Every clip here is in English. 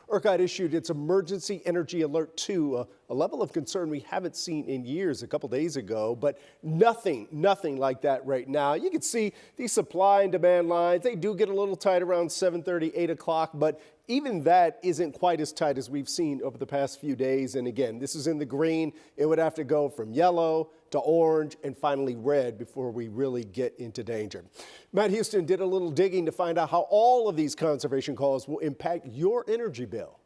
ERCOT issued its emergency energy alert 2, a level of concern we haven't seen in years a couple days ago, but nothing like that right now. You can see these supply and demand lines. They do get a little tight around 7:30, 8 o'clock, but even that isn't quite as tight as we've seen over the past few days. And again, this is in the green. It would have to go from yellow to orange and finally red before we really get into danger. Matt Houston did a little digging to find out how all of these conservation calls will impact your energy bill.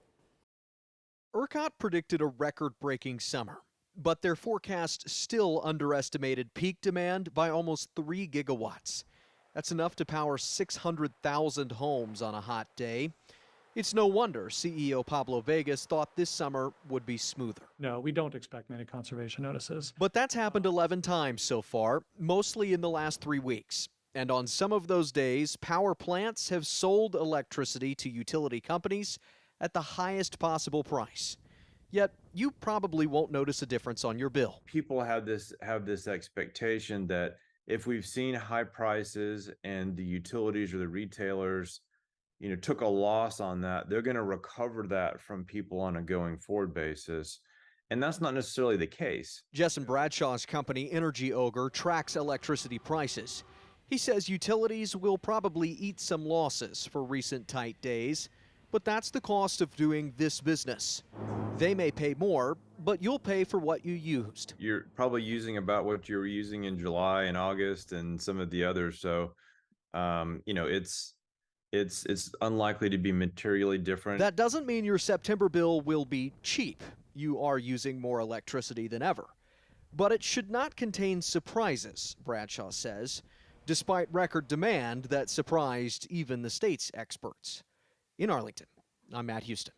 ERCOT predicted a record-breaking summer, but their forecast still underestimated peak demand by almost 3 gigawatts. That's enough to power 600,000 homes on a hot day. It's no wonder CEO Pablo Vegas thought this summer would be smoother. No, we don't expect many conservation notices. But that's happened 11 times so far, mostly in the last 3 weeks. And on some of those days, power plants have sold electricity to utility companies at the highest possible price. Yet you probably won't notice a difference on your bill. People have this expectation that if we've seen high prices and the utilities or the retailers took a loss on that, they're going to recover that from people on a going forward basis. And that's not necessarily the case. Jessen Bradshaw's company, Energy Ogre, tracks electricity prices. He says utilities will probably eat some losses for recent tight days, but that's the cost of doing this business. They may pay more, but you'll pay for what you used. You're probably using about what you were using in July and August and some of the others. So, it's unlikely to be materially different. That doesn't mean your September bill will be cheap. You are using more electricity than ever. But it should not contain surprises, Bradshaw says, despite record demand that surprised even the state's experts. In Arlington, I'm Matt Houston.